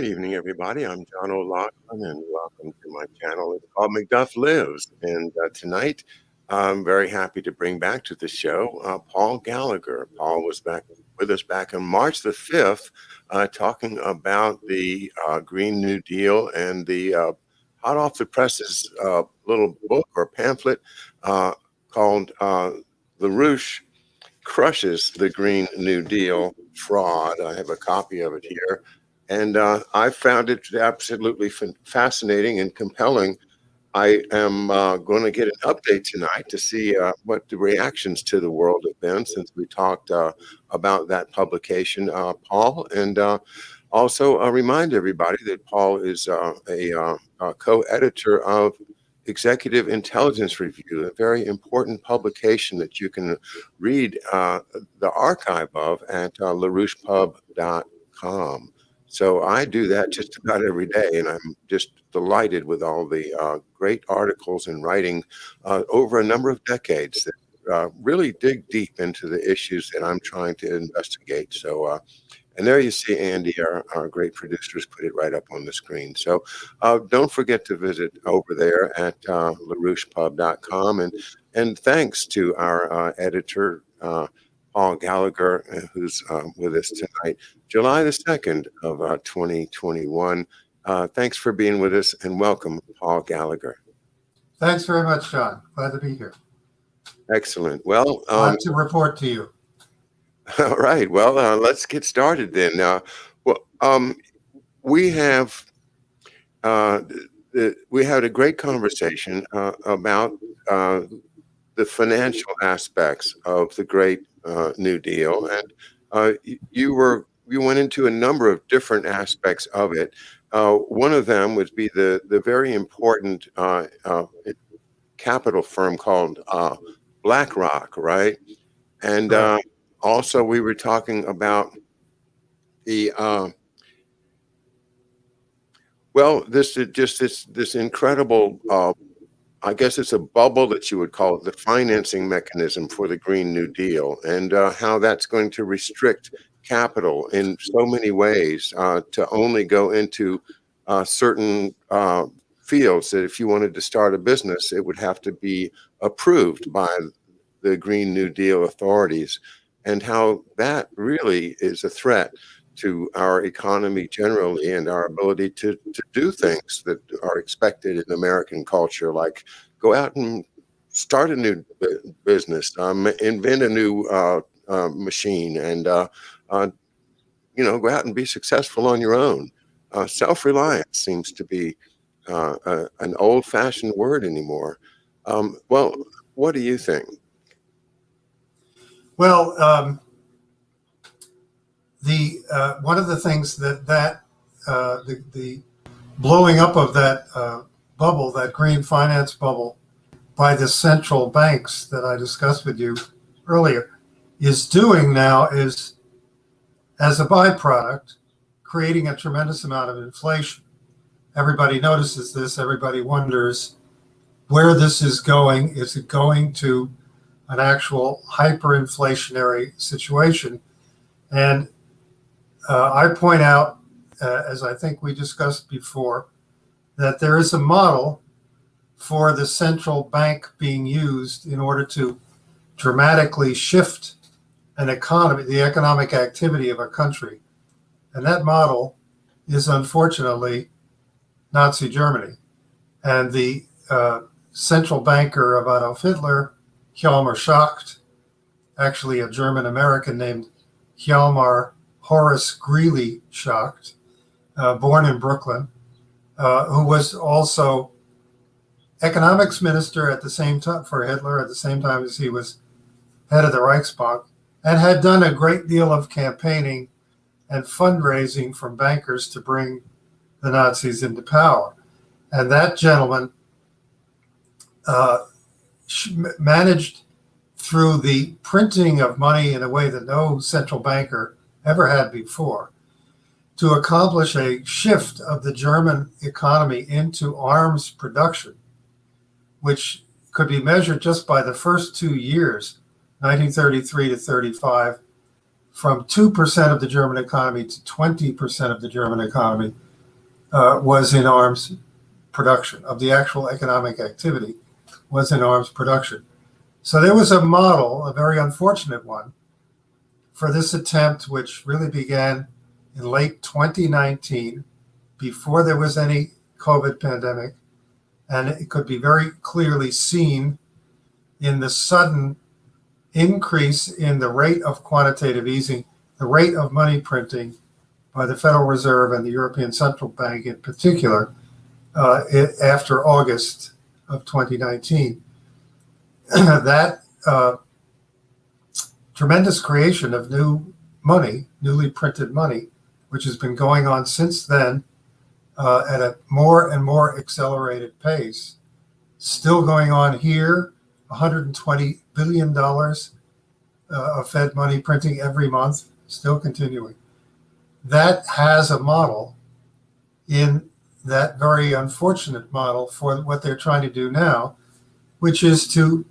Good evening, everybody. I'm John O'Loughlin, and welcome to my channel. It's called Macduff Lives. And tonight, I'm very happy to bring back to the show Paul Gallagher. Paul was back with us back on March the 5th, talking about the Green New Deal and the hot off the presses little book or pamphlet called LaRouche Crushes the Green New Deal Fraud. I have a copy of it here. And I found it absolutely fascinating and compelling. I am going to get an update tonight to see what the reactions to the world have been since we talked about that publication, Paul. And also remind everybody that Paul is a co-editor of Executive Intelligence Review, a very important publication that you can read the archive of at larouchepub.com. So I do that just about every day, and I'm just delighted with all the great articles and writing over a number of decades that really dig deep into the issues that I'm trying to investigate. So, and there you see Andy, our great producers, put it right up on the screen. So don't forget to visit over there at larouchepub.com. And thanks to our editor, Paul Gallagher, who's with us tonight, July the 2nd of 2021. Thanks for being with us, and welcome, Paul Gallagher. Thanks very much, John. Glad to be here. Excellent. Well, glad to report to you. All right. Well, let's get started then. We had a great conversation about the financial aspects of the Great New Deal, and you went into a number of different aspects of it. One of them would be the very important capital firm called BlackRock, right? And also we were talking about the this incredible I guess it's a bubble that you would call it, the financing mechanism for the Green New Deal, and how that's going to restrict capital in so many ways to only go into certain fields that if you wanted to start a business, it would have to be approved by the Green New Deal authorities, and how that really is a threat to our economy generally and our ability to do things that are expected in American culture, like go out and start a new business, invent a new machine, and go out and be successful on your own. Self-reliance seems to be an old-fashioned word anymore. Well, what do you think? Well, one of the things that the blowing up of that bubble, that green finance bubble, by the central banks that I discussed with you earlier, is doing now is, as a byproduct, creating a tremendous amount of inflation. Everybody notices this. Everybody wonders where this is going. Is it going to an actual hyperinflationary situation? And I point out, as I think we discussed before, that there is a model for the central bank being used in order to dramatically shift an economy, the economic activity of a country. And that model is unfortunately Nazi Germany. And the central banker of Adolf Hitler, Hjalmar Schacht, actually a German-American named Hjalmar Horace Greeley Schacht, born in Brooklyn, who was also economics minister at the same time for Hitler, at the same time as he was head of the Reichsbank, and had done a great deal of campaigning and fundraising from bankers to bring the Nazis into power. And that gentleman managed, through the printing of money in a way that no central banker ever had before, to accomplish a shift of the German economy into arms production, which could be measured just by the first 2 years, 1933 to 35, from 2% of the German economy to 20% of the German economy, was in arms production, of the actual economic activity was in arms production. So there was a model, a very unfortunate one, for this attempt, which really began in late 2019, before there was any COVID pandemic. And it could be very clearly seen in the sudden increase in the rate of quantitative easing, the rate of money printing by the Federal Reserve and the European Central Bank in particular, after August of 2019. That tremendous creation of new money, newly printed money, which has been going on since then at a more and more accelerated pace, still going on here, $120 billion of Fed money printing every month, still continuing. That has a model in that very unfortunate model for what they're trying to do now, which is to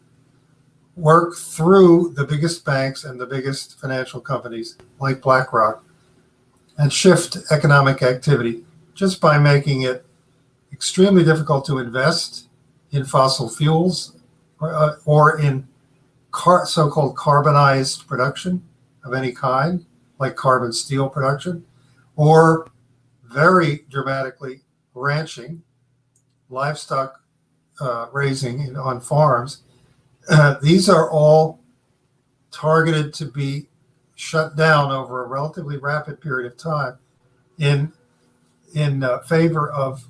work through the biggest banks and the biggest financial companies like BlackRock and shift economic activity just by making it extremely difficult to invest in fossil fuels or in so-called carbonized production of any kind, like carbon steel production, or very dramatically ranching, livestock raising on farms. These are all targeted to be shut down over a relatively rapid period of time in favor of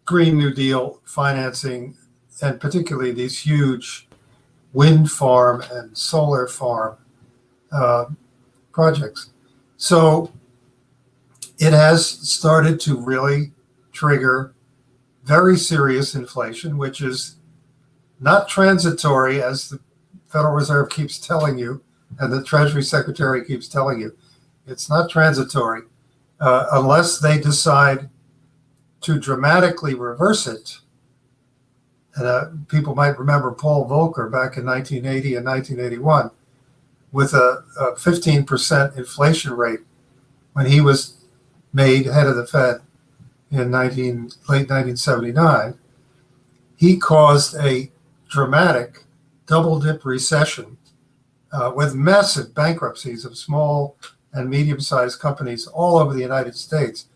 Green New Deal financing, and particularly these huge wind farm and solar farm projects. So it has started to really trigger very serious inflation, which is not transitory, as the Federal Reserve keeps telling you, and the Treasury Secretary keeps telling you. It's not transitory unless they decide to dramatically reverse it. And people might remember Paul Volcker back in 1980 and 1981 with a 15% inflation rate when he was made head of the Fed in late 1979. He caused a dramatic double-dip recession with massive bankruptcies of small and medium-sized companies all over the United States.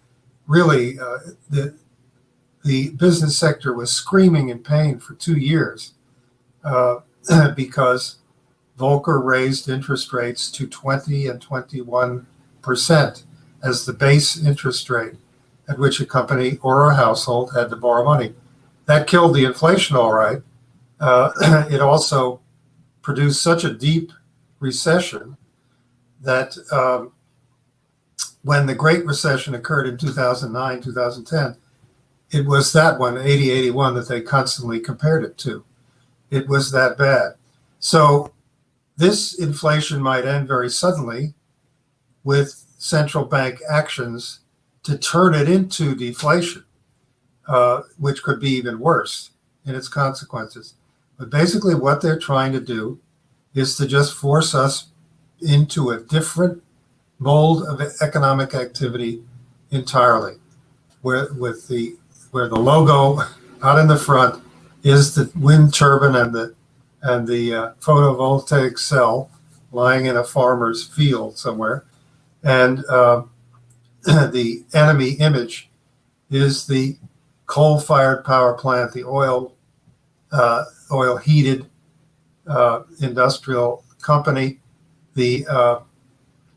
Really, the business sector was screaming in pain for 2 years because Volcker raised interest rates to 20 and 21% as the base interest rate at which a company or a household had to borrow money. That killed the inflation, all right. It also produced such a deep recession that when the Great Recession occurred in 2009, 2010, it was that one, 80, 81, that they constantly compared it to. It was that bad. So this inflation might end very suddenly with central bank actions to turn it into deflation, which could be even worse in its consequences. But basically what they're trying to do is to just force us into a different mold of economic activity entirely, where the logo out in the front is the wind turbine and the photovoltaic cell lying in a farmer's field somewhere, and the enemy image is the coal-fired power plant, the oil-heated industrial company, the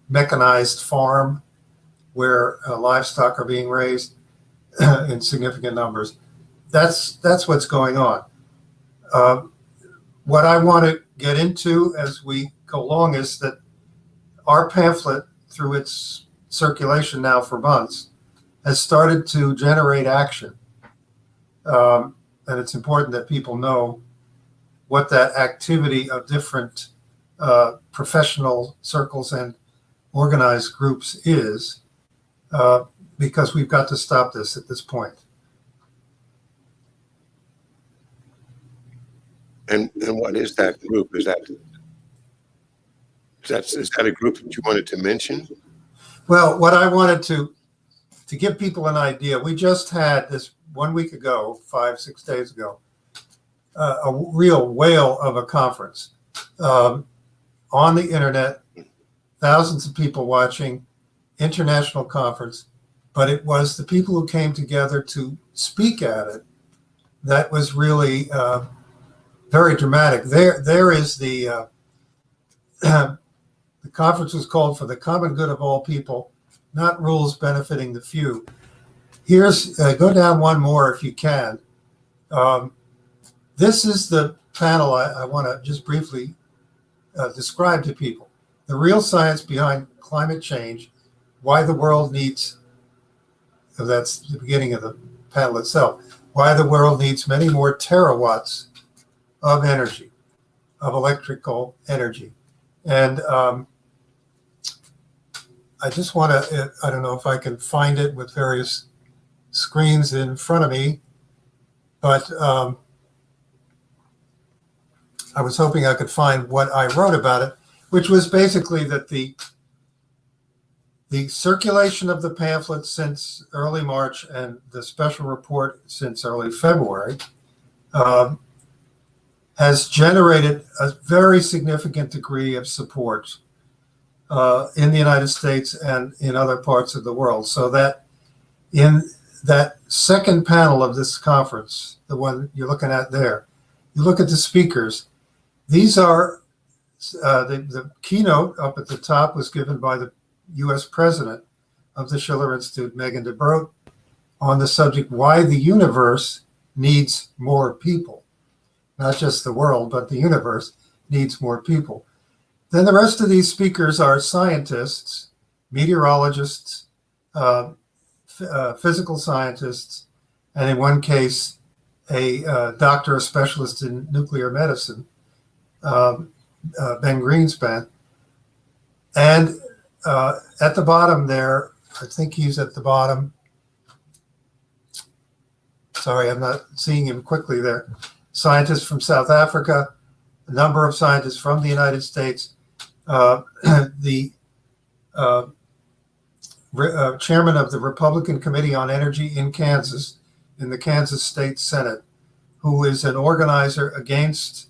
mechanized farm where livestock are being raised in significant numbers. That's what's going on. What I want to get into as we go along is that our pamphlet, through its circulation now for months, has started to generate action. And it's important that people know what that activity of different professional circles and organized groups is, because we've got to stop this at this point. And what is that group? Is that a group that you wanted to mention? Well, what I wanted to to give people an idea, we just had this 1 week ago, 5-6 days ago, a real whale of a conference on the internet, thousands of people watching, international conference, but it was the people who came together to speak at it that was really very dramatic. There is the the conference was called "For the Common Good of All People, Not Rules Benefiting the Few." Here's go down one more if you can. This is the panel I want to just briefly describe to people. The real science behind climate change, why the world needs, that's the beginning of the panel itself, why the world needs many more terawatts of energy, of electrical energy. And I just want to, I don't know if I can find it with various screens in front of me, but I was hoping I could find what I wrote about it, which was basically that the circulation of the pamphlet since early March and the special report since early February has generated a very significant degree of support in the United States and in other parts of the world. So that in that second panel of this conference, the one you're looking at there, you look at the speakers. These are the keynote up at the top was given by the U.S. president of the Schiller Institute, Megan DeBroat, on the subject why the universe needs more people. Not just the world, but the universe needs more people. Then the rest of these speakers are scientists, meteorologists, physical scientists, and in one case, a doctor, a specialist in nuclear medicine, Ben Greenspan. And at the bottom there, I think he's at the bottom. Sorry, I'm not seeing him quickly there. Scientists from South Africa, a number of scientists from the United States, the chairman of the Republican Committee on Energy in Kansas, in the Kansas State Senate, who is an organizer against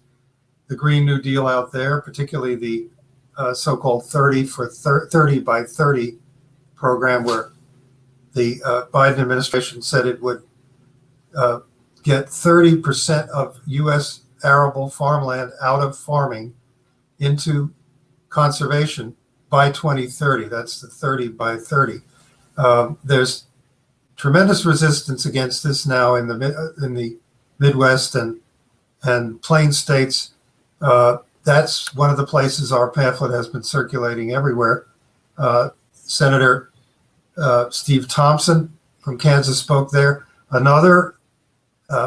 the Green New Deal out there, particularly the so-called 30 by 30 program, where the Biden administration said it would get 30% of U.S. arable farmland out of farming into conservation by 2030. That's the 30 by 30. There's tremendous resistance against this now in the Midwest and Plain states. That's one of the places our pamphlet has been circulating everywhere. Senator Steve Thompson from Kansas spoke there. Another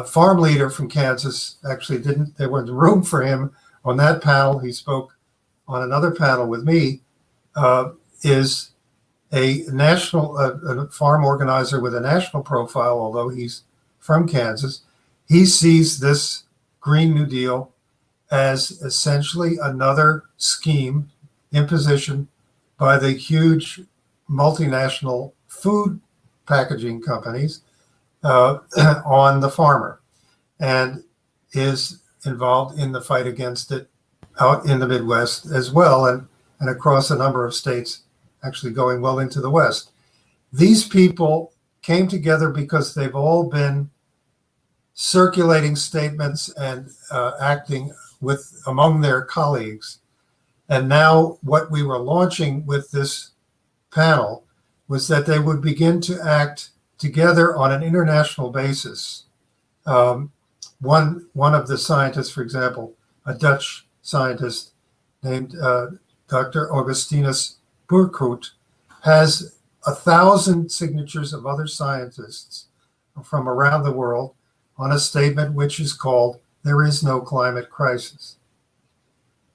farm leader from Kansas actually there wasn't room for him on that panel. He spoke on another panel with me, is a national a farm organizer with a national profile, although he's from Kansas. He sees this Green New Deal as essentially another scheme, imposition by the huge multinational food packaging companies on the farmer, and is involved in the fight against it out in the Midwest as well, and across a number of states, actually going well into the West. These people came together because they've all been circulating statements and acting with among their colleagues. And now what we were launching with this panel was that they would begin to act together on an international basis. One of the scientists, for example, a Dutch scientist named Dr. Augustinus Burkhout, has 1,000 signatures of other scientists from around the world on a statement which is called "There is no climate crisis."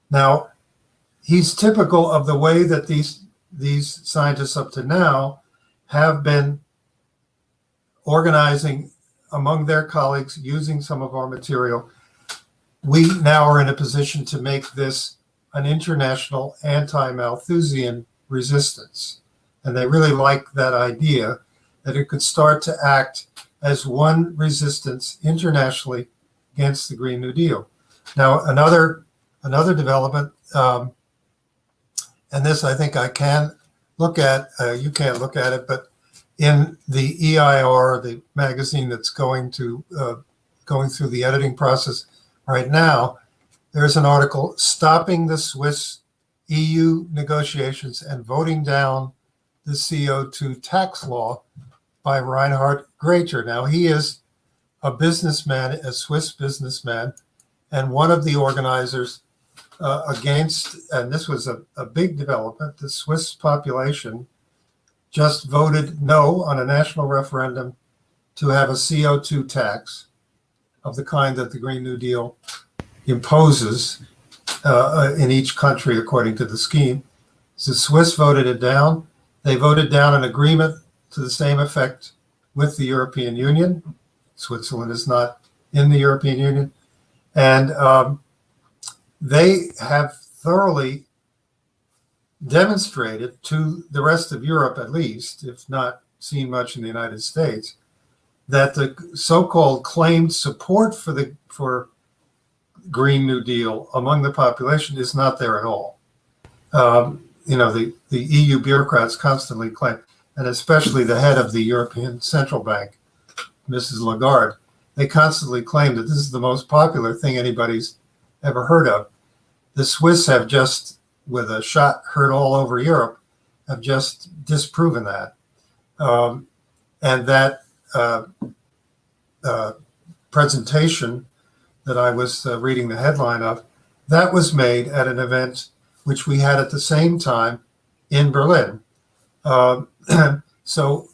Now, he's typical of the way that these scientists up to now have been organizing among their colleagues, using some of our material. We now are in a position to make this an international anti-Malthusian resistance. And they really like that idea that it could start to act as one resistance internationally against the Green New Deal. Now, another development, and this I think I can look at, you can't look at it, but in the EIR, the magazine that's going through the editing process right now, there's an article, Stopping the Swiss EU Negotiations and Voting Down the CO2 Tax Law by Reinhard Graicher. Now, he is a businessman, a Swiss businessman, and one of the organizers against, and this was a big development, the Swiss population just voted no on a national referendum to have a CO2 tax of the kind that the Green New Deal imposes in each country according to the scheme. So the Swiss voted it down. They voted down an agreement to the same effect with the European Union. Switzerland is not in the European Union. And they have thoroughly demonstrated to the rest of Europe, at least, if not seen much in the United States, that the so-called claimed support for Green New Deal among the population is not there at all. The EU bureaucrats constantly claim, and especially the head of the European Central Bank, Mrs. Lagarde, they constantly claim that this is the most popular thing anybody's ever heard of. The Swiss have just, with a shot heard all over Europe, have just disproven that. And that presentation that I was reading the headline of, that was made at an event which we had at the same time in Berlin. So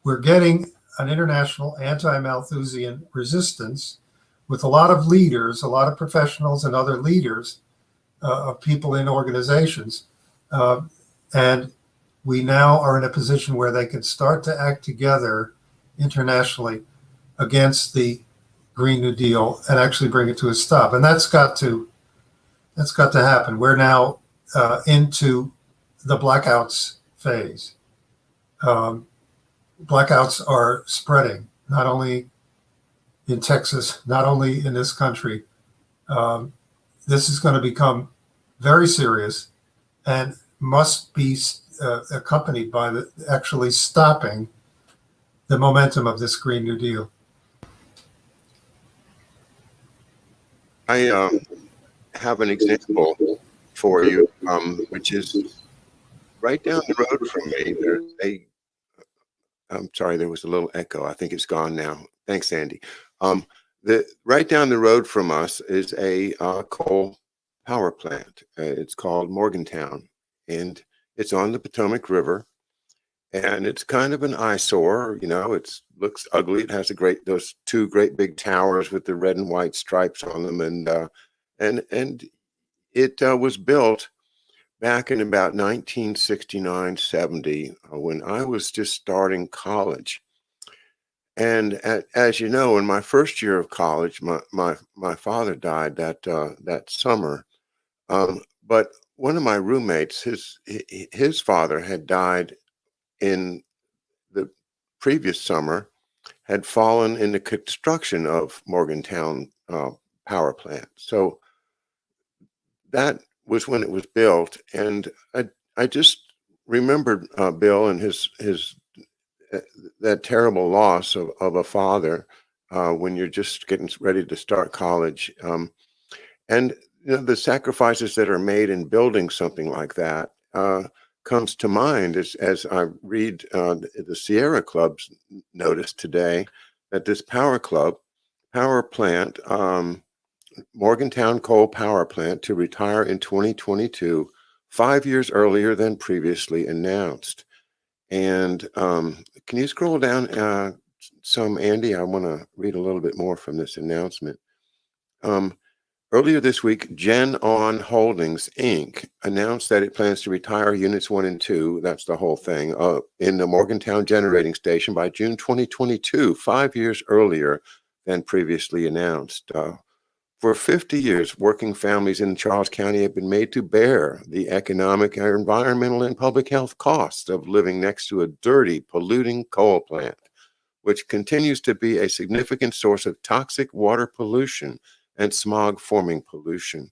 we're getting an international anti-Malthusian resistance with a lot of leaders, a lot of professionals and other leaders of people in organizations. And we now are in a position where they can start to act together internationally against the Green New Deal and actually bring it to a stop. And that's got to happen. We're now into the blackouts phase. Blackouts are spreading, not only in Texas, not only in this country. This is going to become very serious and must be accompanied by actually stopping the momentum of this Green New Deal. I have an example for you, which is right down the road from me. There's I'm sorry, there was a little echo. I think it's gone now. Thanks, Andy. Right down the road from us is a coal power plant. It's called Morgantown, and it's on the Potomac River. And it's kind of an eyesore, it looks ugly. It has those two great big towers with the red and white stripes on them, and it was built back in about 1969-70 when I was just starting college. And as you know, in my first year of college, my father died that summer. But one of my roommates, his father had died in the previous summer, had fallen in the construction of Morgantown power plant. So that was when it was built, and I just remembered Bill and his that terrible loss of a father when you're just getting ready to start college, and the sacrifices that are made in building something like that comes to mind as I read the Sierra Club's notice today that this power plant, Morgantown Coal Power Plant, to retire in 2022, 5 years earlier than previously announced. And can you scroll down some, Andy? I want to read a little bit more from this announcement. Earlier this week, Gen On Holdings, Inc. announced that it plans to retire Units 1 and 2, that's the whole thing, in the Morgantown Generating Station by June 2022, 5 years earlier than previously announced. For 50 years, working families in Charles County have been made to bear the economic, environmental, and public health costs of living next to a dirty, polluting coal plant, which continues to be a significant source of toxic water pollution and smog-forming pollution.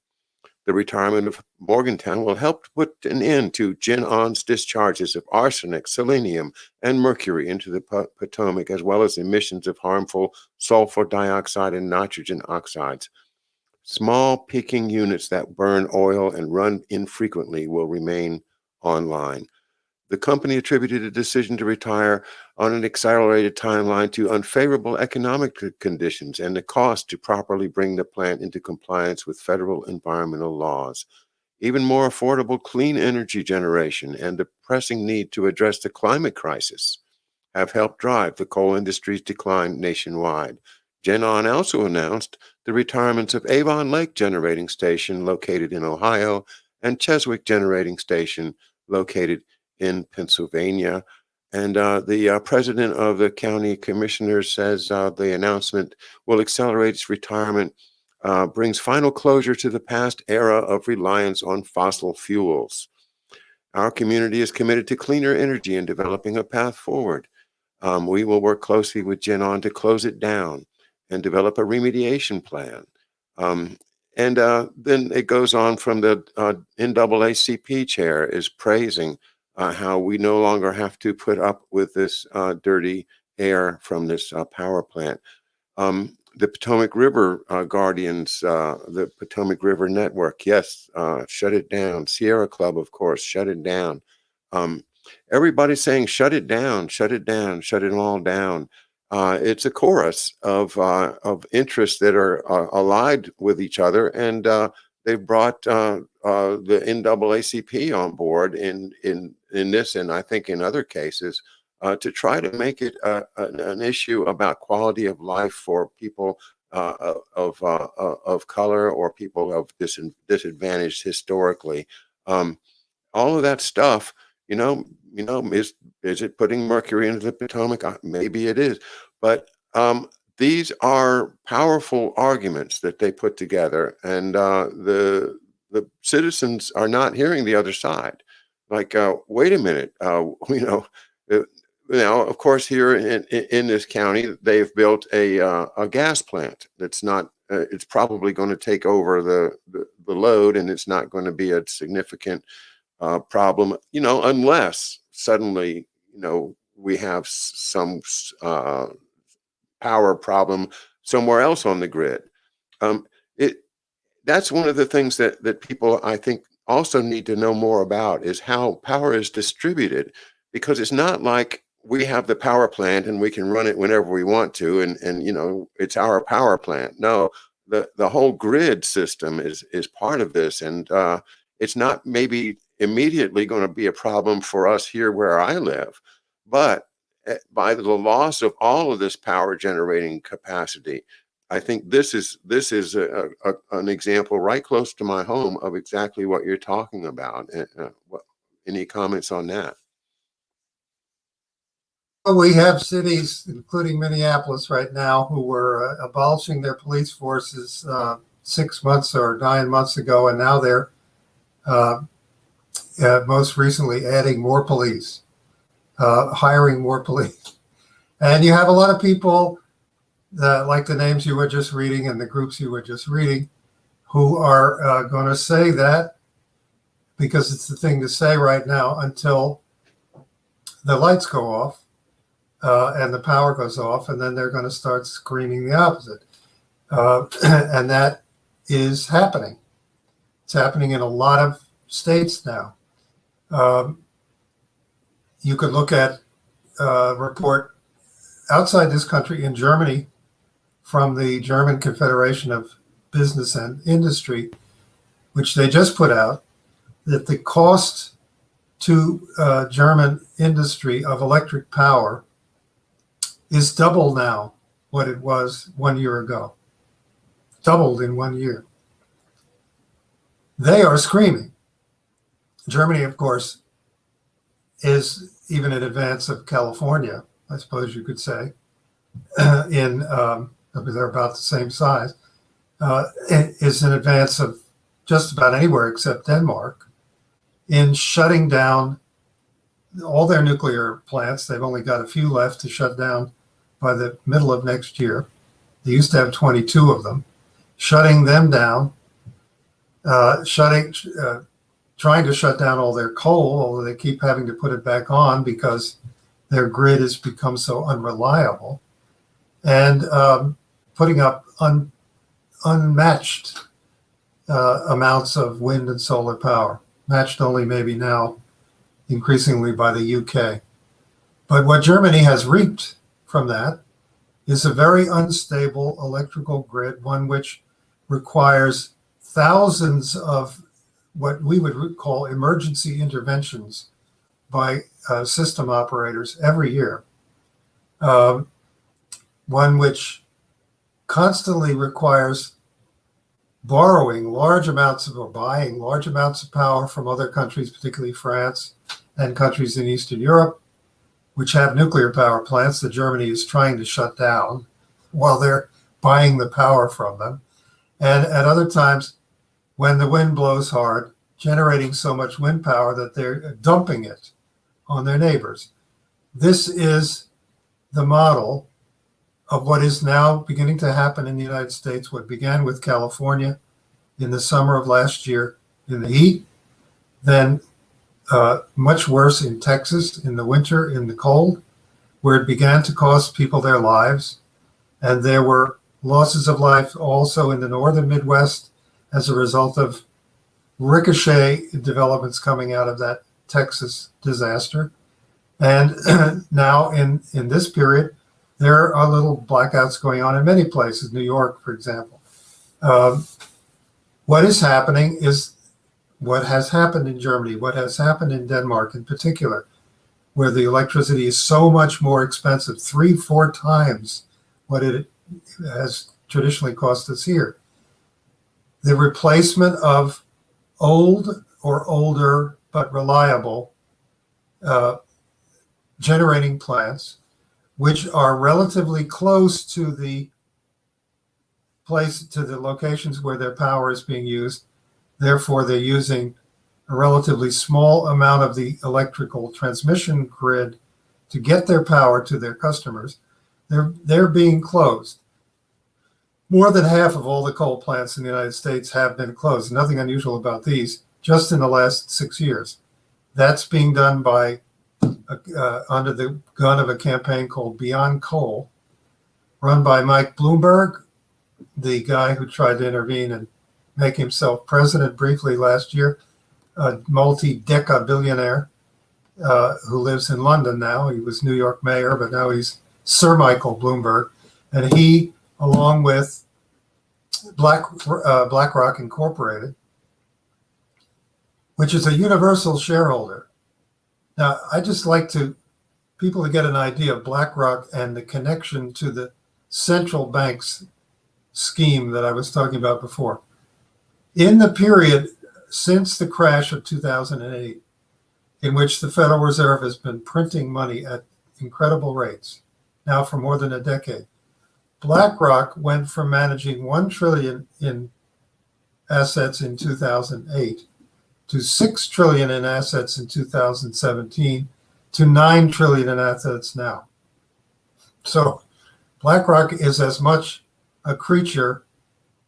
The retirement of Morgantown will help put an end to Gen-On's discharges of arsenic, selenium, and mercury into the Potomac, as well as emissions of harmful sulfur dioxide and nitrogen oxides. Small peaking units that burn oil and run infrequently will remain online. The company attributed a decision to retire on an accelerated timeline to unfavorable economic conditions and the cost to properly bring the plant into compliance with federal environmental laws. Even more affordable clean energy generation and the pressing need to address the climate crisis have helped drive the coal industry's decline nationwide. GenOn also announced the retirements of Avon Lake Generating Station, located in Ohio, and Cheswick Generating Station, located in Pennsylvania. And the president of the county commissioners says the announcement will accelerate its retirement, brings final closure to the past era of reliance on fossil fuels. Our community is committed to cleaner energy and developing a path forward. We will work closely with GenOn to close it down and develop a remediation plan. And then it goes on from the NAACP chair is praising how we no longer have to put up with this dirty air from this power plant. The Potomac River Guardians, the Potomac River Network, yes, shut it down. Sierra Club, of course, shut it down. Everybody's saying, shut it down, shut it down, shut it all down. It's a chorus of interests that are allied with each other, and they've brought the NAACP on board in this, and I think in other cases, to try to make it an issue about quality of life for people of color or people of disadvantaged historically. All of that stuff, is it putting mercury into the Potomac? Maybe it is, but these are powerful arguments that they put together, and the citizens are not hearing the other side. Like, wait a minute, now, of course, here in this county, they've built a gas plant that's not. It's probably going to take over the load, and it's not going to be a significant problem, unless suddenly, we have some power problem somewhere else on the grid. That's one of the things that people, I think, also need to know more about, is how power is distributed, because it's not like we have the power plant and we can run it whenever we want to, and it's our power plant. No, the whole grid system is part of this, and it's not maybe immediately going to be a problem for us here where I live, but by the loss of all of this power generating capacity, I think this is an example right close to my home of exactly what you're talking about. Any comments on that? We have cities, including Minneapolis right now, who were abolishing their police forces 6 months or 9 months ago, and now they're most recently adding more police, hiring more police. And you have a lot of people, like the names you were just reading and the groups you were just reading, who are going to say that because it's the thing to say right now until the lights go off. And the power goes off, and then they're going to start screaming the opposite. And that is happening. It's happening in a lot of states now. You could look at a report outside this country in Germany from the German Confederation of Business and Industry, which they just put out, that the cost to German industry of electric power is double now what it was 1 year ago. Doubled in 1 year. They are screaming. Germany, of course, is even in advance of California, I suppose you could say. They're about the same size. is in advance of just about anywhere except Denmark in shutting down all their nuclear plants. They've only got a few left to shut down by the middle of next year. They used to have 22 of them, shutting them down, trying to shut down all their coal, although they keep having to put it back on because their grid has become so unreliable, and putting up unmatched amounts of wind and solar power, matched only maybe now increasingly by the UK. But what Germany has reaped from that is a very unstable electrical grid, one which requires thousands of what we would call emergency interventions by system operators every year. One which constantly requires borrowing large amounts of, or buying large amounts of power from other countries, particularly France and countries in Eastern Europe, which have nuclear power plants that Germany is trying to shut down while they're buying the power from them. And at other times, when the wind blows hard, generating so much wind power that they're dumping it on their neighbors. This is the model of what is now beginning to happen in the United States, what began with California in the summer of last year in the heat, then much worse in Texas in the winter in the cold, where it began to cost people their lives. And there were losses of life also in the northern Midwest as a result of ricochet developments coming out of that Texas disaster. And now in this period, there are little blackouts going on in many places, New York, for example. What is happening is what has happened in Germany, what has happened in Denmark in particular, where the electricity is so much more expensive, 3-4 times what it has traditionally cost us here. The replacement of old or older but reliable generating plants, which are relatively close to the locations where their power is being used. Therefore, they're using a relatively small amount of the electrical transmission grid to get their power to their customers. They're being closed. More than half of all the coal plants in the United States have been closed. Nothing unusual about these, just in the last 6 years. That's being done by under the gun of a campaign called Beyond Coal, run by Mike Bloomberg, the guy who tried to intervene and make himself president briefly last year, a multi-deca billionaire who lives in London now. He was New York mayor, but now he's Sir Michael Bloomberg. And he, along with BlackRock Incorporated, which is a universal shareholder. Now, I just like people to get an idea of BlackRock and the connection to the central banks scheme that I was talking about before. In the period since the crash of 2008, in which the Federal Reserve has been printing money at incredible rates, now for more than a decade, BlackRock went from managing $1 trillion in assets in 2008 to $6 trillion in assets in 2017 to $9 trillion in assets now. So BlackRock is as much a creature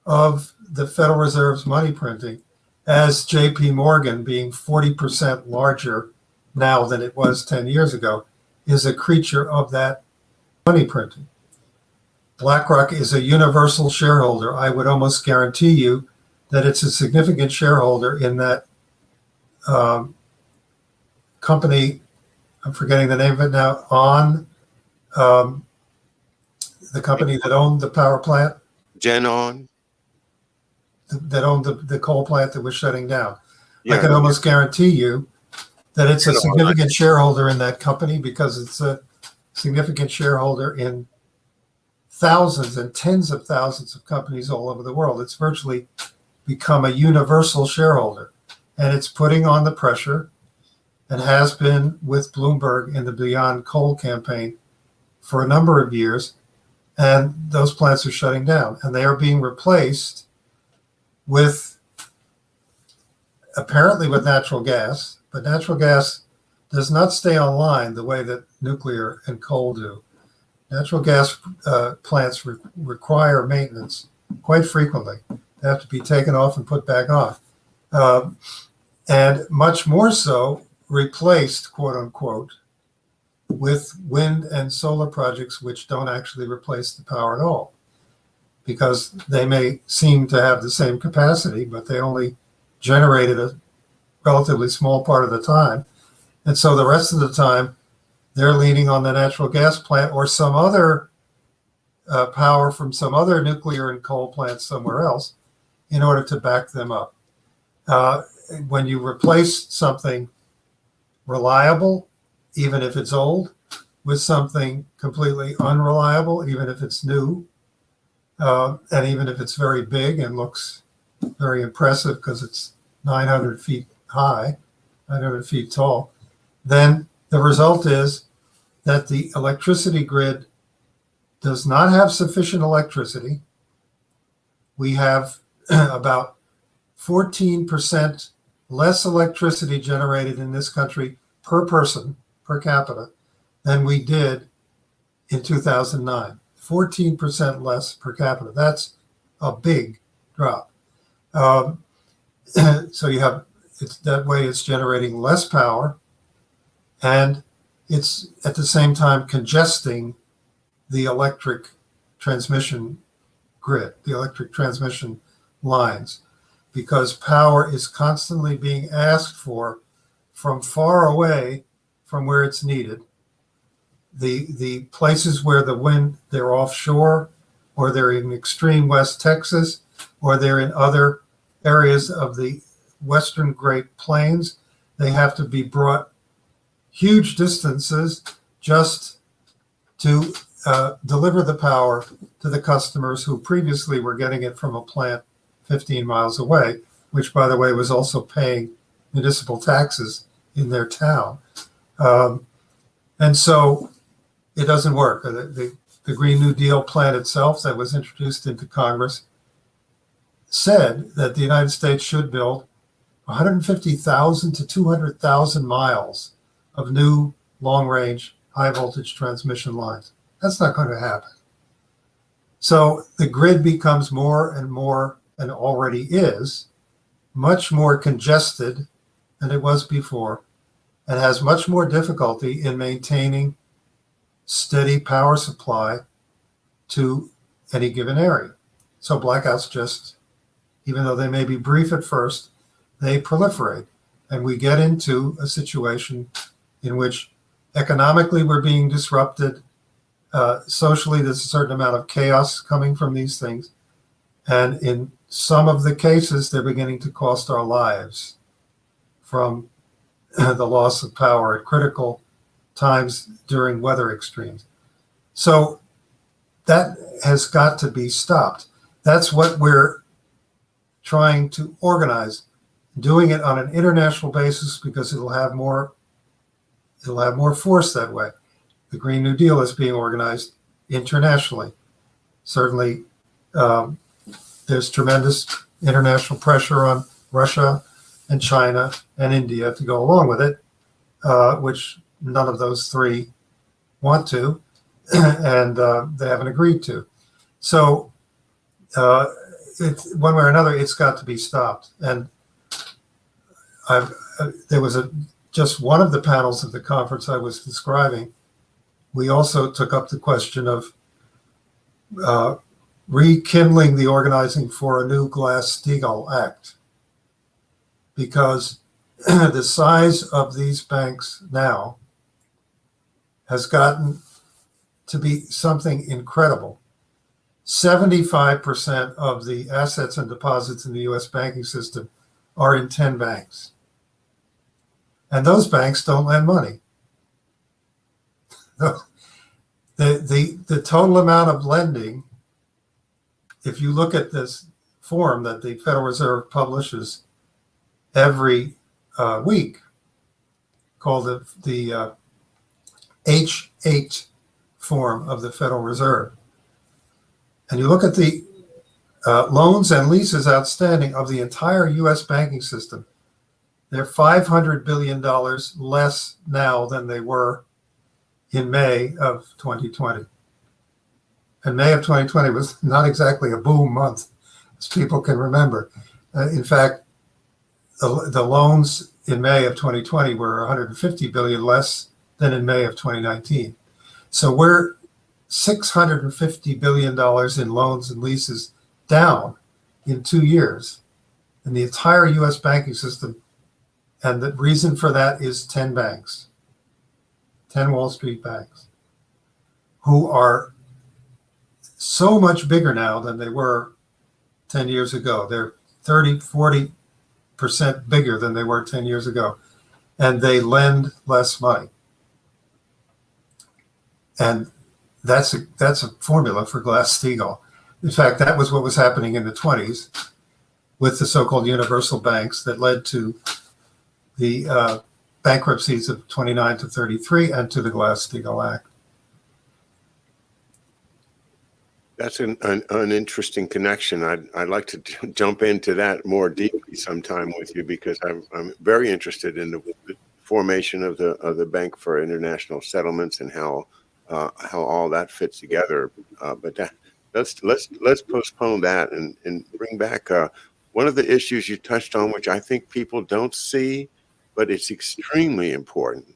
of the Federal Reserve's money printing as JP Morgan, being 40% larger now than it was 10 years ago, is a creature of that money printing. BlackRock is a universal shareholder. I would almost guarantee you that it's a significant shareholder in that company. I'm forgetting the name of it now. The company that owned the power plant. GenOn. That owned the coal plant that was shutting down. Yeah. I can almost guarantee you that it's a significant shareholder in that company, because it's a significant shareholder in thousands and tens of thousands of companies all over the world. It's virtually become a universal shareholder, and it's putting on the pressure, and has been with Bloomberg in the Beyond Coal campaign for a number of years. and those plants are shutting down, and they are being replaced with, apparently with natural gas, but natural gas does not stay online the way that nuclear and coal do. Natural gas plants require maintenance quite frequently. They have to be taken off and put back on. And much more so replaced, quote unquote, with wind and solar projects which don't actually replace the power at all, because they may seem to have the same capacity, but they only generated a relatively small part of the time. And so the rest of the time, they're leaning on the natural gas plant or some other power from some other nuclear and coal plants somewhere else in order to back them up. When you replace something reliable, even if it's old, with something completely unreliable, even if it's new, and even if it's very big and looks very impressive because it's 900 feet high, 900 feet tall, then the result is that the electricity grid does not have sufficient electricity. We have about 14% less electricity generated in this country per person, per capita, than we did in 2009. 14% less per capita. That's a big drop. So you have, it's that way it's generating less power, and it's at the same time congesting the electric transmission grid, the electric transmission lines, because power is constantly being asked for from far away from where it's needed. The places where the wind, they're offshore, or they're in extreme West Texas, or they're in other areas of the Western Great Plains, they have to be brought huge distances just to deliver the power to the customers who previously were getting it from a plant 15 miles away, which, by the way, was also paying municipal taxes in their town. And so it doesn't work. The Green New Deal plan itself that was introduced into Congress said that the United States should build 150,000 to 200,000 miles of new long-range high-voltage transmission lines. That's not going to happen. So the grid becomes more and more, and already is, much more congested than it was before, and has much more difficulty in maintaining steady power supply to any given area. So blackouts just, even though they may be brief at first, they proliferate. And we get into a situation in which economically we're being disrupted. Socially, there's a certain amount of chaos coming from these things. And in some of the cases, they're beginning to cost our lives from the loss of power at critical times during weather extremes. So that has got to be stopped. That's what we're trying to organize, doing it on an international basis because it'll have more force that way. The Green New Deal is being organized internationally. Certainly, there's tremendous international pressure on Russia and China and India to go along with it, which none of those three want to, and they haven't agreed to. So it's, one way or another, it's got to be stopped. And there was just one of the panels of the conference I was describing. We also took up the question of rekindling the organizing for a new Glass-Steagall Act, because the size of these banks now has gotten to be something incredible. 75% of the assets and deposits in the U.S. banking system are in 10 banks. And those banks don't lend money. The total amount of lending, if you look at this form that the Federal Reserve publishes every week, called the H8 form of the Federal Reserve, and you look at the loans and leases outstanding of the entire U.S. banking system, they're $500 billion less now than they were in May of 2020. And May of 2020 was not exactly a boom month, as people can remember. In fact, the loans in May of 2020 were 150 billion less than in May of 2019. So we're $650 billion in loans and leases down in 2 years in the entire US banking system. And the reason for that is 10 banks, 10 Wall Street banks, who are so much bigger now than they were 10 years ago. They're 30-40% bigger than they were 10 years ago. And they lend less money. And that's a formula for Glass-Steagall. In fact, that was what was happening in the 20s with the so-called universal banks that led to the bankruptcies of 29 to 33 and to the Glass-Steagall Act. That's an interesting connection. I'd like to jump into that more deeply sometime with you, because I'm very interested in the formation of the Bank for International Settlements and how all that fits together. But let's postpone that and bring back one of the issues you touched on, which I think people don't see, but it's extremely important,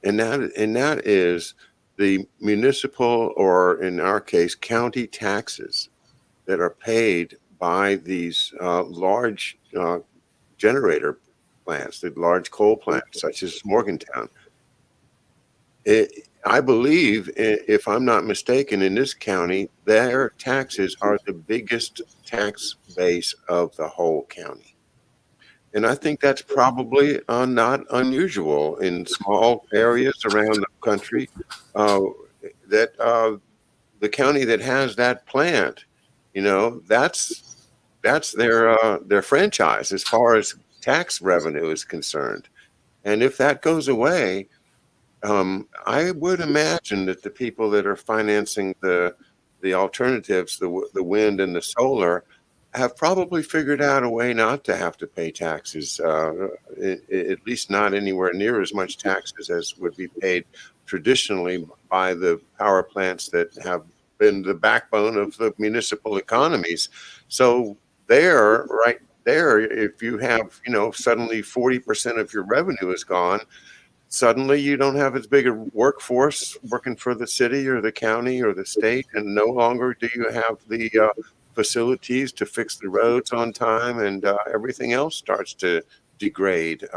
and that is the municipal, or in our case, county taxes that are paid by these large generator plants, the large coal plants, such as Morgantown. I believe, if I'm not mistaken, in this county, their taxes are the biggest tax base of the whole county. And I think that's probably not unusual in small areas around the country, that the county that has that plant, that's their franchise as far as tax revenue is concerned. And if that goes away, I would imagine that the people that are financing the alternatives, the wind and the solar, have probably figured out a way not to have to pay taxes, at least not anywhere near as much taxes as would be paid traditionally by the power plants that have been the backbone of the municipal economies. So right there, if you have, suddenly 40% of your revenue is gone, suddenly you don't have as big a workforce working for the city or the county or the state, and no longer do you have the facilities to fix the roads on time, and everything else starts to degrade.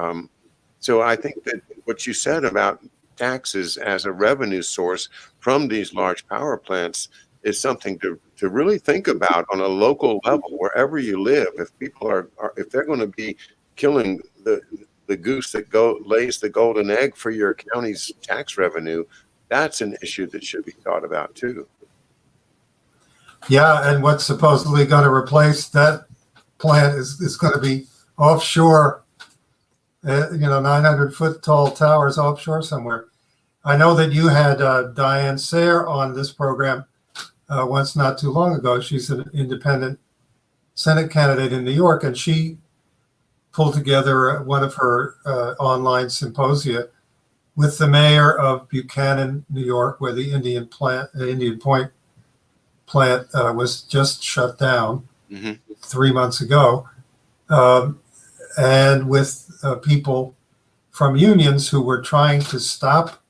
So I think that what you said about taxes as a revenue source from these large power plants is something to really think about on a local level, wherever you live. If people if they're going to be killing the goose that lays the golden egg for your county's tax revenue, that's an issue that should be thought about too. Yeah, and what's supposedly going to replace that plant is going to be offshore, 900-foot tall towers offshore somewhere. I know that you had Diane Sayre on this program once not too long ago. She's an independent Senate candidate in New York, and she pulled together one of her online symposia with the mayor of Buchanan, New York, where the Indian Point plant was just shut down 3 months ago, and with people from unions who were trying to stop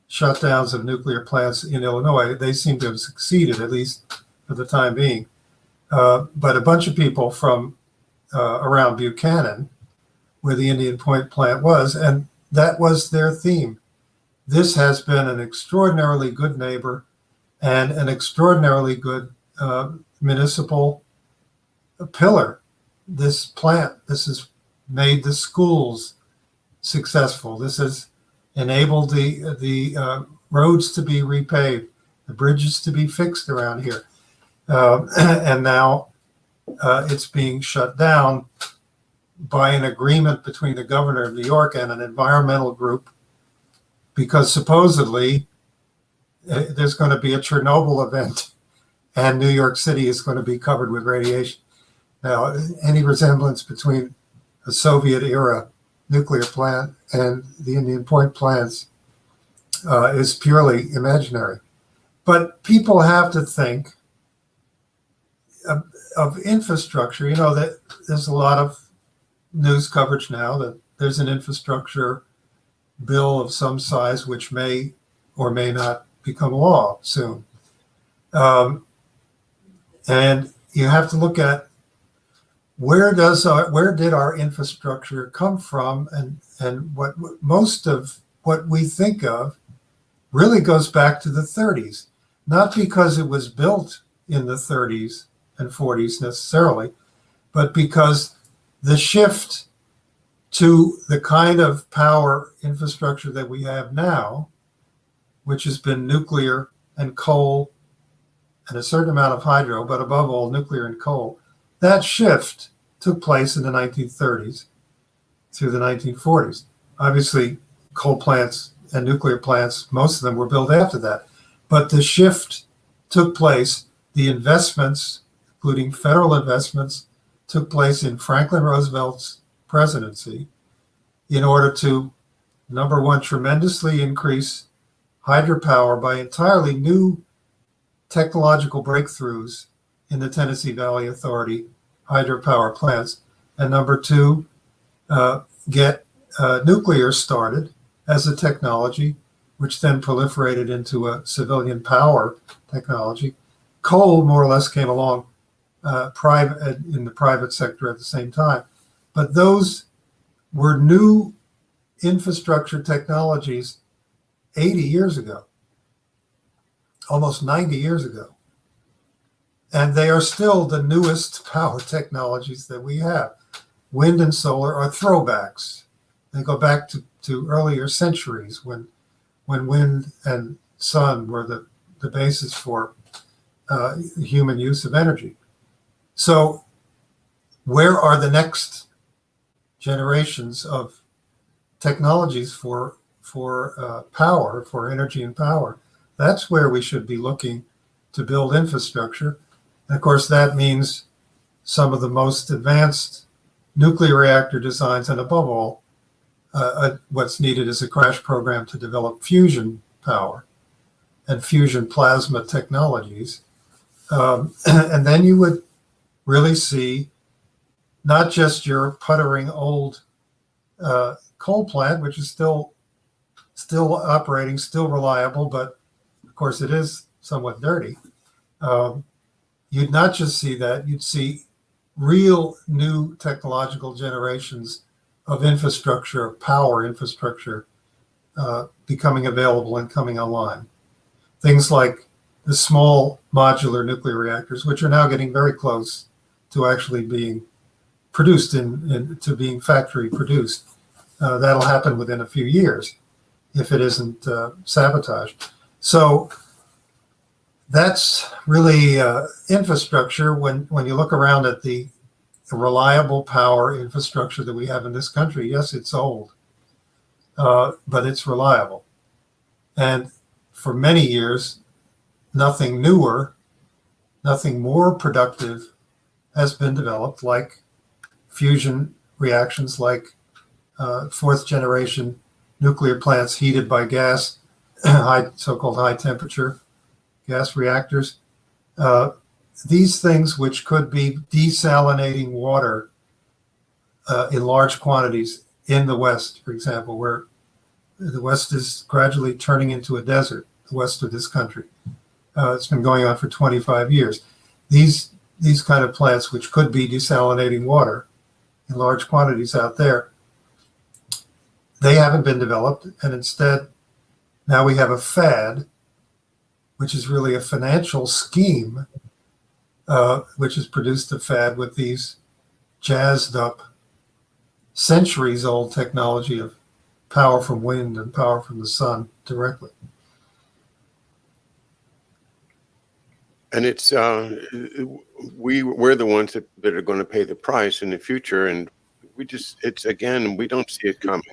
shutdowns of nuclear plants in Illinois. They seem to have succeeded, at least for the time being. But a bunch of people from around Buchanan, where the Indian Point plant was, and that was their theme. This has been an extraordinarily good neighbor and an extraordinarily good municipal pillar. This plant, this has made the schools successful. This has enabled the roads to be repaved, the bridges to be fixed around here. And now it's being shut down by an agreement between the governor of New York and an environmental group, because supposedly there's going to be a Chernobyl event and New York City is going to be covered with radiation. Now, any resemblance between a Soviet era nuclear plant and the Indian Point plants is purely imaginary. But people have to think of infrastructure. You know, that there's a lot of news coverage now that there's an infrastructure bill of some size which may or may not become law soon. And you have to look at where did our infrastructure come from, and what most of what we think of really goes back to the 30s, not because it was built in the 30s and 40s necessarily, but because the shift to the kind of power infrastructure that we have now, which has been nuclear and coal and a certain amount of hydro, but above all nuclear and coal, that shift took place in the 1930s through the 1940s. Obviously, coal plants and nuclear plants, most of them were built after that. But the shift took place, the investments, including federal investments, took place in Franklin Roosevelt's presidency in order to, number one, tremendously increase hydropower by entirely new technological breakthroughs in the Tennessee Valley Authority hydropower plants, and number two, get nuclear started as a technology, which then proliferated into a civilian power technology. Coal more or less came along in the private sector at the same time, but those were new infrastructure technologies 80 years ago, almost 90 years ago. And they are still the newest power technologies that we have. Wind and solar are throwbacks. They go back to earlier centuries when wind and sun were the basis for human use of energy. So where are the next generations of technologies for power, for energy and power? That's where we should be looking to build infrastructure. And of course, that means some of the most advanced nuclear reactor designs, and above all, what's needed is a crash program to develop fusion power and fusion plasma technologies. And then you would really see not just your puttering old coal plant, which is still operating, still reliable, but of course it is somewhat dirty. You'd not just see that, you'd see real new technological generations of infrastructure, of power infrastructure, becoming available and coming online. Things like the small modular nuclear reactors, which are now getting very close to actually being produced to being factory produced. That'll happen within a few years if it isn't sabotaged. So that's really infrastructure. When you look around at the reliable power infrastructure that we have in this country, yes, it's old, but it's reliable. And for many years, nothing newer, nothing more productive has been developed, like fusion reactions, like fourth generation nuclear plants heated by gas, so-called high temperature gas reactors. These things, which could be desalinating water in large quantities in the West, for example, where the West is gradually turning into a desert, the West of this country. It's been going on for 25 years. These kind of plants, which could be desalinating water in large quantities out there, they haven't been developed. And instead, now we have a fad, which is really a financial scheme, which has produced a fad with these jazzed up, centuries old technology of power from wind and power from the sun directly. And it's we're the ones that are going to pay the price in the future, and we don't see it coming.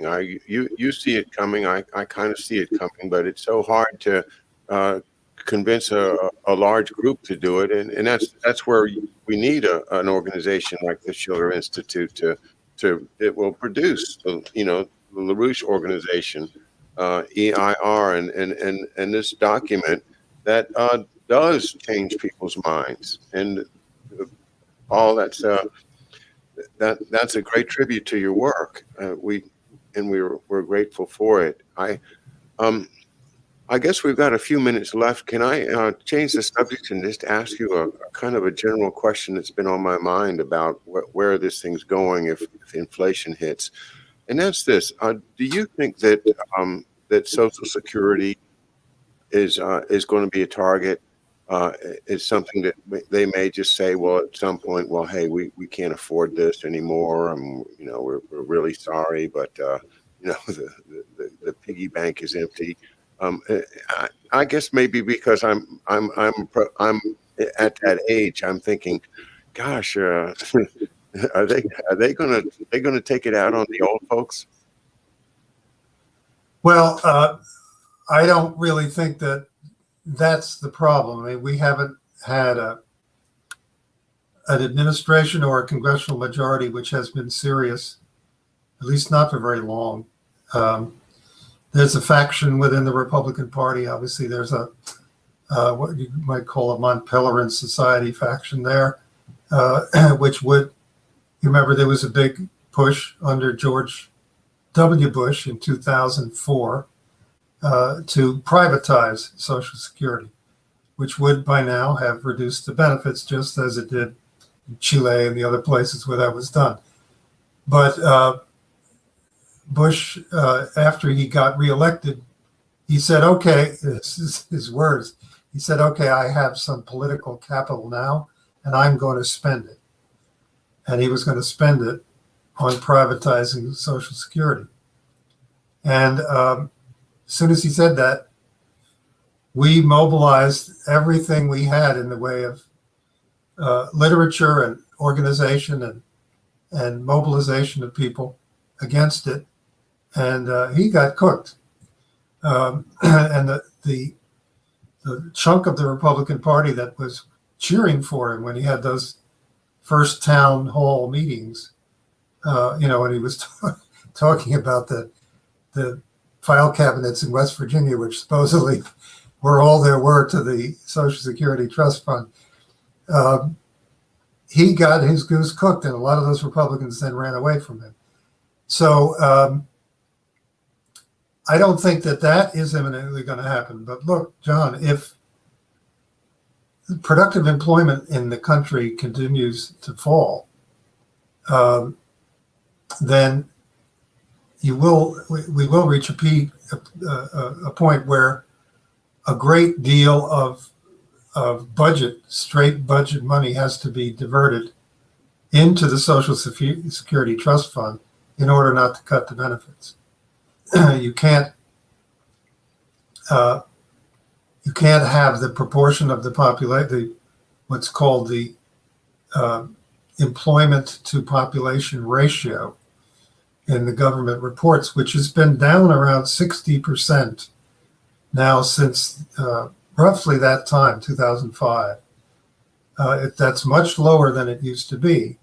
You see it coming. I kind of see it coming, but it's so hard to convince a large group to do it, and that's where we need an organization like the Schiller Institute it will produce, you know, the LaRouche organization, EIR, and this document that does change people's minds, and all that's a great tribute to your work. We're grateful for it. I guess we've got a few minutes left. Can I change the subject and just ask you a kind of a general question that's been on my mind about where this thing's going if inflation hits? And that's this: do you think that that Social Security is going to be a target? Is something that they may just say, well, at some point, well, hey, we can't afford this anymore, and you know, we're really sorry, but you know, the piggy bank is empty. I guess maybe because I'm at that age, I'm thinking, gosh, are they gonna take it out on the old folks? Well, I don't really think that that's the problem. I mean, we haven't had an administration or a congressional majority which has been serious, at least not for very long. There's a faction within the Republican Party. Obviously, there's a what you might call a Mont Pelerin Society faction there, which would, you remember there was a big push under George W. Bush in 2004 to privatize Social Security, which would by now have reduced the benefits just as it did in Chile and the other places where that was done. But Bush, after he got reelected, he said, okay, this is his words. He said, okay, I have some political capital now, and I'm going to spend it. And he was going to spend it on privatizing Social Security. And as soon as he said that, we mobilized everything we had in the way of literature and organization and mobilization of people against it. And he got cooked. And the chunk of the Republican Party that was cheering for him when he had those first town hall meetings, you know, when he was talking about the file cabinets in West Virginia, which supposedly were all there were to the Social Security Trust Fund, he got his goose cooked, and a lot of those Republicans then ran away from him. So I don't think that is imminently going to happen. But look, John, if productive employment in the country continues to fall, then we will reach a point where a great deal of straight budget money has to be diverted into the Social Security Trust Fund in order not to cut the benefits. You can't have the proportion of the population, what's called the employment to population ratio in the government reports, which has been down around 60% now since roughly that time, 2005. That's much lower than it used to be.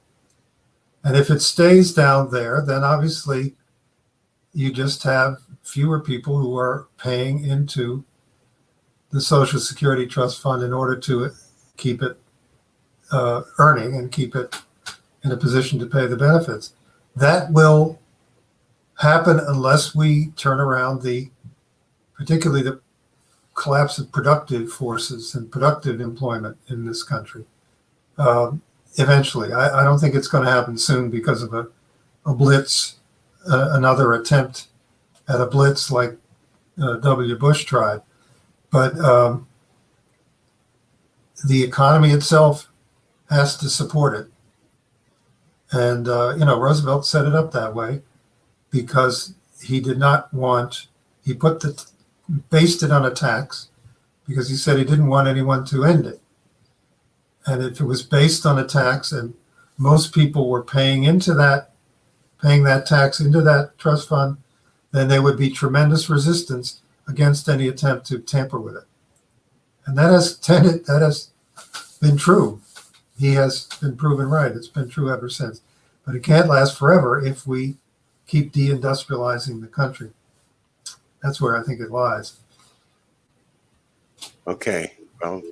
And if it stays down there, then obviously you just have fewer people who are paying into the Social Security Trust Fund in order to keep it earning and keep it in a position to pay the benefits. That will happen unless we turn around particularly the collapse of productive forces and productive employment in this country. Eventually, I don't think it's going to happen soon because of a blitz, another attempt at a blitz like W. Bush tried. But the economy itself has to support it. And, Roosevelt set it up that way because he did not want, based it on a tax because he said he didn't want anyone to end it. And if it was based on a tax and most people were paying that tax into that trust fund, then there would be tremendous resistance against any attempt to tamper with it. And that has been true. He has been proven right. It's been true ever since. But it can't last forever if we keep deindustrializing the country. That's where I think it lies. Okay. Well,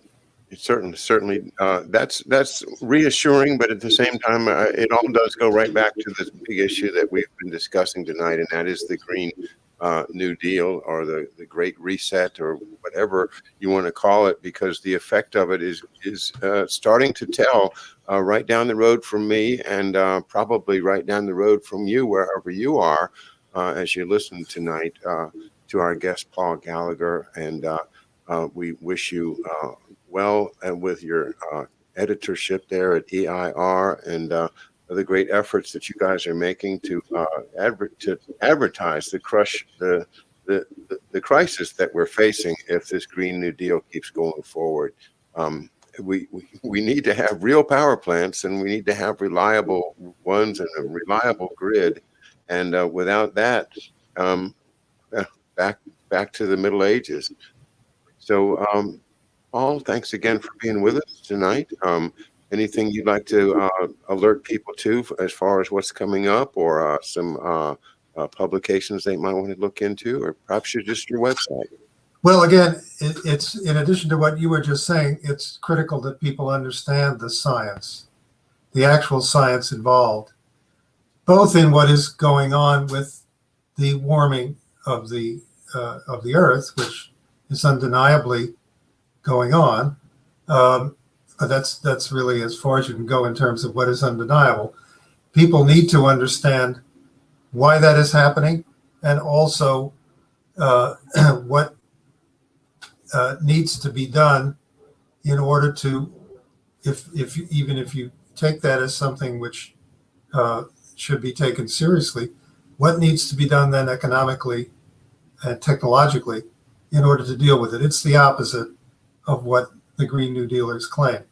certainly, that's reassuring, but at the same time, it all does go right back to this big issue that we've been discussing tonight, and that is the Green New Deal, or the Great Reset, or whatever you want to call it, because the effect of it is starting to tell right down the road from me, and probably right down the road from you, wherever you are, as you listen tonight to our guest Paul Gallagher, and we wish you well, and with your editorship there at EIR, and the great efforts that you guys are making to advertise the crisis that we're facing if this Green New Deal keeps going forward. We need to have real power plants, and we need to have reliable ones and a reliable grid. And without that, back to the Middle Ages. So, Paul, thanks again for being with us tonight. Anything you'd like to alert people to as far as what's coming up, or some publications they might want to look into, or perhaps just your website? Well, again, it's in addition to what you were just saying, it's critical that people understand the science, the actual science involved, both in what is going on with the warming of the Earth, which is undeniably going on. But that's really as far as you can go in terms of what is undeniable. People need to understand why that is happening, and also what needs to be done in order to, even if you take that as something which should be taken seriously, what needs to be done then economically and technologically in order to deal with it. It's the opposite of what the Green New Dealers claim.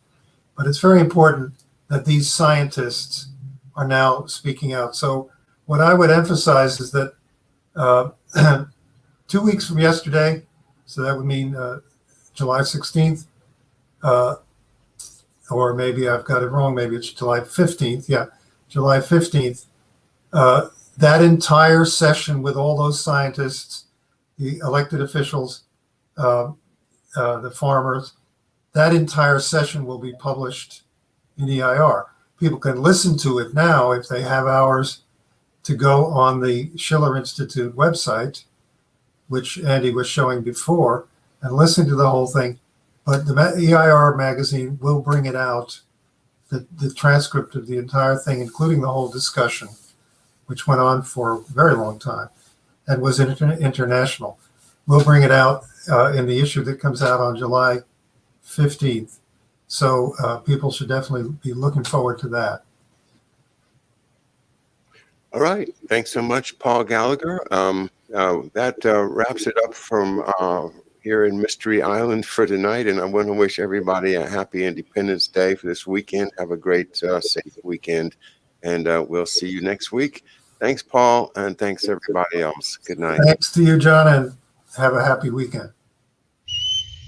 But it's very important that these scientists are now speaking out. So what I would emphasize is that 2 weeks from yesterday, so that would mean July 16th, or maybe I've got it wrong, maybe it's July 15th. Yeah, July 15th. That entire session with all those scientists, the elected officials, the farmers, that entire session will be published in EIR. People can listen to it now if they have hours to go on the Schiller Institute website, which Andy was showing before, and listen to the whole thing. But the EIR magazine will bring it out, the transcript of the entire thing, including the whole discussion, which went on for a very long time and was international. We'll bring it out in the issue that comes out on July 15th. So people should definitely be looking forward to that. All right. Thanks so much, Paul Gallagher. That wraps it up from here in Mystery Island for tonight. And I want to wish everybody a happy Independence Day for this weekend. Have a great, safe weekend. And we'll see you next week. Thanks, Paul. And thanks, everybody else. Good night. Thanks to you, John, and have a happy weekend.